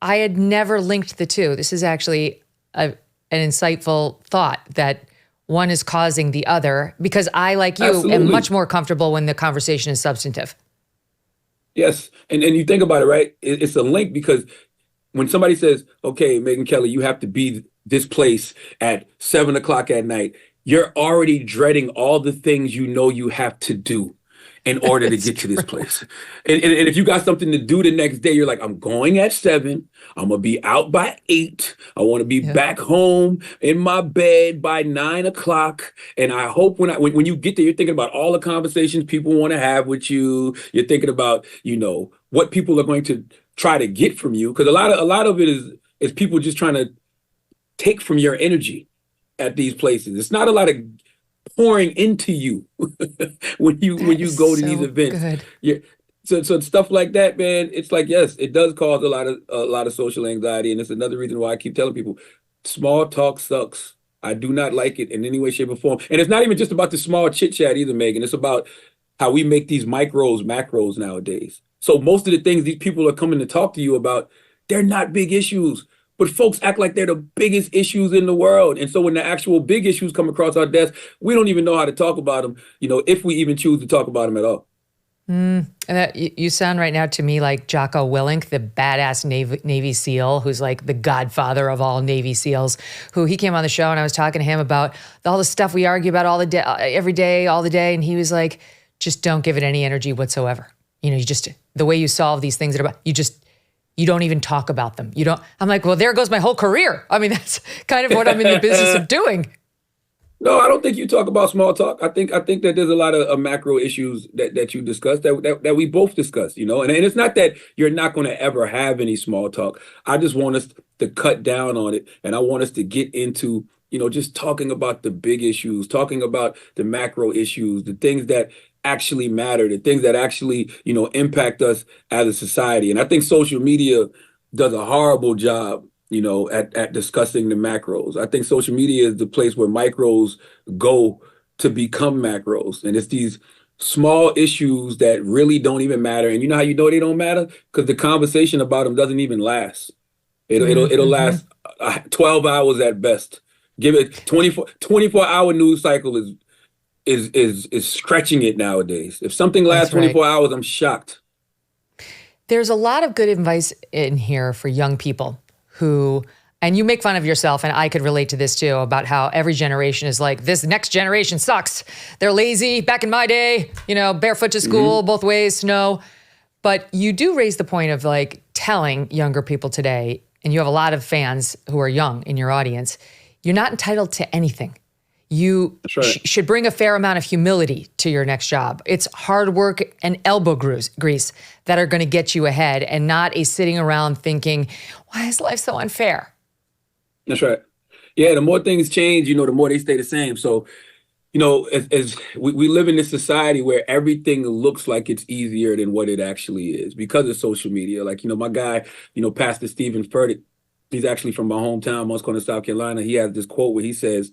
I had never linked the two. This is actually an insightful thought that one is causing the other, because I, like you, Absolutely. am much more comfortable when the conversation is substantive. Yes. And you think about it, right? It's a link because when somebody says, okay, Megyn Kelly, you have to be this place at 7 o'clock at night, you're already dreading all the things you know you have to do in order to get to this place. And if you got something to do the next day, you're like, I'm going at 7. I'm going to be out by 8. I want to be back home in my bed by 9 o'clock. And I hope when you get there, you're thinking about all the conversations people want to have with you. You're thinking about, what people are going to try to get from you. Because a lot of it is people just trying to take from your energy at these places. It's not a lot of pouring into you when you go to these events. Yeah. So stuff like that, man, it's like, yes, it does cause a lot of social anxiety. And it's another reason why I keep telling people small talk sucks. I do not like it in any way, shape, or form. And it's not even just about the small chit chat either, Megan. It's about how we make these micros macros nowadays. So most of the things these people are coming to talk to you about, they're not big issues. But folks act like they're the biggest issues in the world. And so when the actual big issues come across our desk, we don't even know how to talk about them, if we even choose to talk about them at all. And you sound right now to me like Jocko Willink, the badass Navy SEAL, who's like the godfather of all Navy SEALs, who he came on the show and I was talking to him about all the stuff we argue about every day, all the day. And he was like, just don't give it any energy whatsoever. The way you solve these things you don't even talk about them. I'm like, well, there goes my whole career. I mean, that's kind of what I'm in the business of doing. No, I don't think you talk about small talk. I think that there's a lot of macro issues that you discussed that we both discussed, and it's not that you're not going to ever have any small talk. I just want us to cut down on it. And I want us to get into, just talking about the big issues, talking about the macro issues, the things that actually matter, the things that actually, impact us as a society. And I think social media does a horrible job, at discussing the macros. I think social media is the place where micros go to become macros. And it's these small issues that really don't even matter. And you know how you know they don't matter? Because the conversation about them doesn't even last. It'll last 12 hours at best. Give it 24-hour news cycle is stretching it nowadays. If something lasts 24 hours, I'm shocked. There's a lot of good advice in here for young people who, and you make fun of yourself, and I could relate to this too, about how every generation is like, this next generation sucks. They're lazy. Back in my day, barefoot to school, both ways, snow. But you do raise the point of like telling younger people today, and you have a lot of fans who are young in your audience, you're not entitled to anything. You should bring a fair amount of humility to your next job. It's hard work and elbow grease that are going to get you ahead, and not a sitting around thinking, why is life so unfair? That's right. Yeah, the more things change, the more they stay the same. So, as we live in this society where everything looks like it's easier than what it actually is because of social media. Like, my guy, Pastor Stephen Furtick, he's actually from my hometown, Moscona, South Carolina. He has this quote where he says,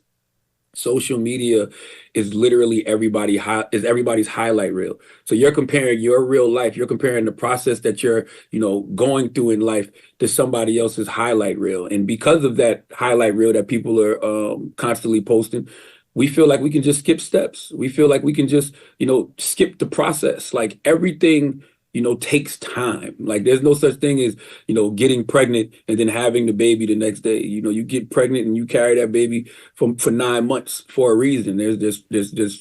social media is literally everybody's highlight reel. So you're comparing your real life, you're comparing the process that you're, going through in life to somebody else's highlight reel. And because of that highlight reel that people are constantly posting, we feel like we can just skip steps. We feel like we can just, skip the process. Like everything takes time. Like there's no such thing as, getting pregnant and then having the baby the next day. You get pregnant and you carry that baby for 9 months for a reason. There's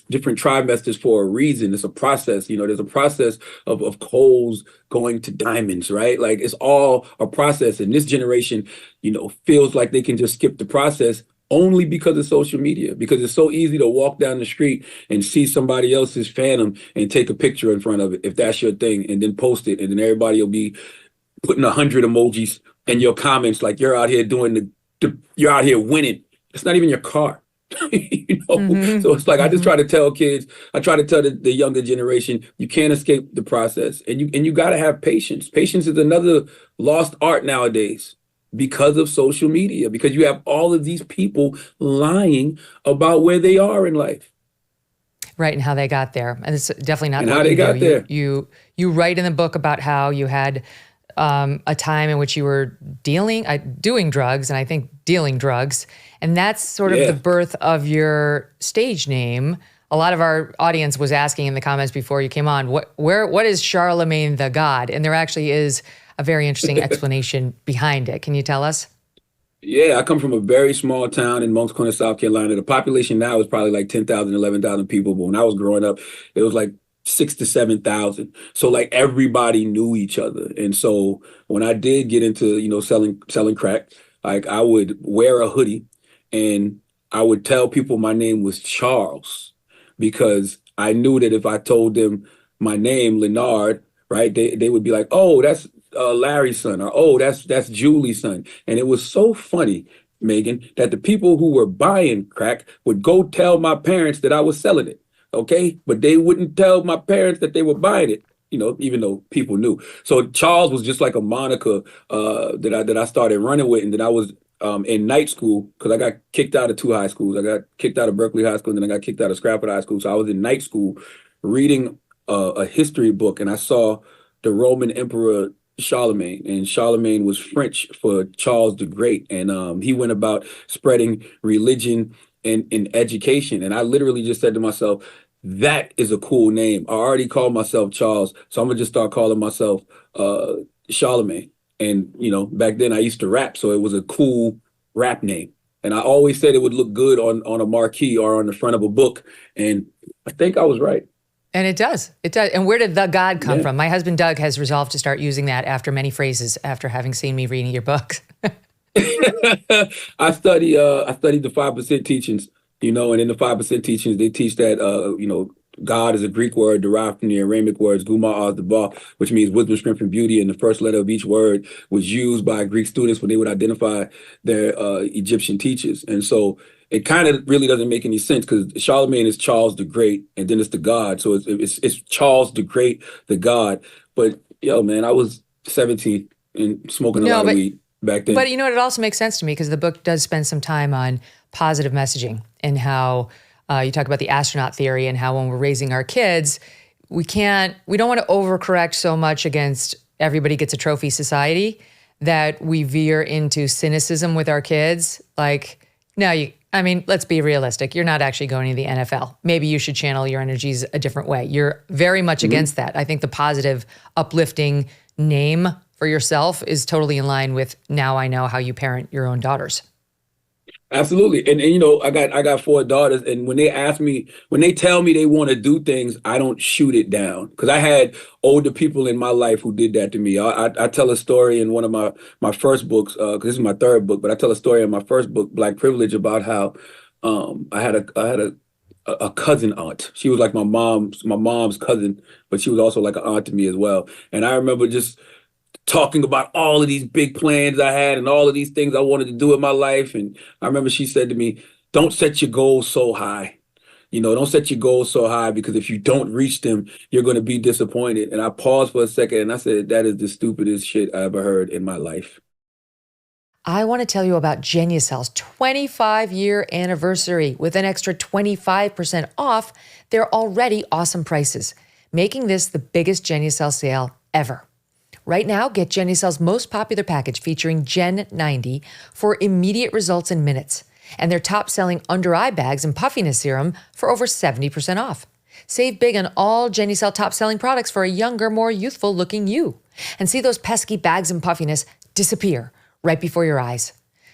different trimesters for a reason. It's a process. There's a process of coals going to diamonds, right? Like it's all a process. And this generation, feels like they can just skip the process only because of social media, because it's so easy to walk down the street and see somebody else's phantom and take a picture in front of it, if that's your thing, and then post it. And then everybody will be putting 100 emojis in your comments like you're out here doing you're out here winning. It's not even your car. So it's like, I just try to tell kids, I try to tell the younger generation, you can't escape the process. And you got to have patience. Patience is another lost art nowadays, because of social media, because you have all of these people lying about where they are in life. Right, and how they got there. And it's definitely not and how they got there. You write in the book about how you had a time in which you were doing drugs, and I think dealing drugs. And that's sort of the birth of your stage name. A lot of our audience was asking in the comments before you came on, what is Charlamagne the God? And there actually is a very interesting explanation behind it. Can you tell us? Yeah, I come from a very small town in Moncks Corner, South Carolina. The population now is probably like 10,000, 11,000 people. But when I was growing up, it was like 6 to 7,000. So like everybody knew each other. And so when I did get into, selling crack, like I would wear a hoodie and I would tell people my name was Charles, because I knew that if I told them my name, Leonard, right, they would be like, oh, that's Larry's son, or oh, that's Julie's son. And it was so funny, Megan, that the people who were buying crack would go tell my parents that I was selling it. Okay, but they wouldn't tell my parents that they were buying it, even though people knew. So Charles was just like a moniker that I started running with, and then I was in night school because I got kicked out of 2 high schools. I got kicked out of Berkeley High School, and then I got kicked out of Stratford High School. So I was in night school reading a history book, and I saw the Roman Emperor Charlamagne, and Charlamagne was French for Charles the Great, and he went about spreading religion and education. And I literally just said to myself, that is a cool name. I already called myself Charles, so I'm gonna just start calling myself Charlamagne. And back then I used to rap, so it was a cool rap name. And I always said it would look good on a marquee or on the front of a book, and I think I was right. And it does. It does. And where did the God come from? My husband, Doug, has resolved to start using that after many phrases, after having seen me reading your books. I studied the 5% teachings, and in the 5% teachings, they teach that, God is a Greek word derived from the Aramaic words guma az daba, which means wisdom, strength, and beauty. And the first letter of each word was used by Greek students when they would identify their Egyptian teachers. And so it kind of really doesn't make any sense, because Charlamagne is Charles the Great, and then it's the God. So it's Charles the Great, the God. But yo, man, I was 17 and smoking a lot of weed back then. But it also makes sense to me, because the book does spend some time on positive messaging and how you talk about the astronaut theory and how when we're raising our kids, we don't want to overcorrect so much against everybody gets a trophy society that we veer into cynicism with our kids. Like, no, let's be realistic. You're not actually going to the NFL. Maybe you should channel your energies a different way. You're very much against that. I think the positive, uplifting name for yourself is totally in line with now I know how you parent your own daughters. Absolutely. And I got 4 daughters, and when they tell me they want to do things, I don't shoot it down, because I had older people in my life who did that to me. I tell a story in one of my first books, because this is my 3rd book, but I tell a story in my first book, Black Privilege, about how I had a cousin aunt. She was like my mom's cousin, but she was also like an aunt to me as well. And I remember just talking about all of these big plans I had and all of these things I wanted to do in my life. And I remember she said to me, don't set your goals so high. Don't set your goals so high, because if you don't reach them, you're going to be disappointed. And I paused for a second and I said, that is the stupidest shit I ever heard in my life. I want to tell you about Genucel's 25-year anniversary with an extra 25% off their already awesome prices, making this the biggest Genucel sale ever. Right now, get Genucel's most popular package featuring Gen 90 for immediate results in minutes, and their top-selling under-eye bags and puffiness serum for over 70% off. Save big on all Genucel top-selling products for a younger, more youthful-looking you. And see those pesky bags and puffiness disappear right before your eyes.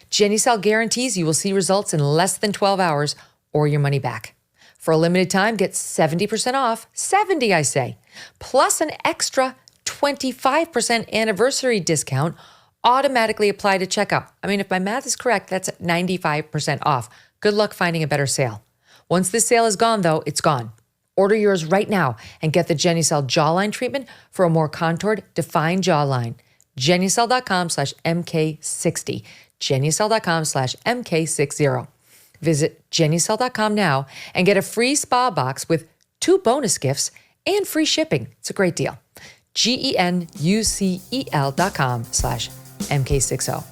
Genucel guarantees you will see results in less than 12 hours or your money back. For a limited time, get 70% off, 70 I say, plus an extra 25% anniversary discount automatically applied to checkout. If my math is correct, that's 95% off. Good luck finding a better sale. Once this sale is gone, though, it's gone. Order yours right now and get the Genucel jawline treatment for a more contoured, defined jawline. Genucel.com/MK60. Genucel.com/MK60. Visit Genucel.com now and get a free spa box with 2 bonus gifts and free shipping. It's a great deal. GENUCEL.com/MK60.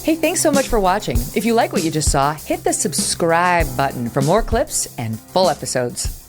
Hey, thanks so much for watching. If you like what you just saw, hit the subscribe button for more clips and full episodes.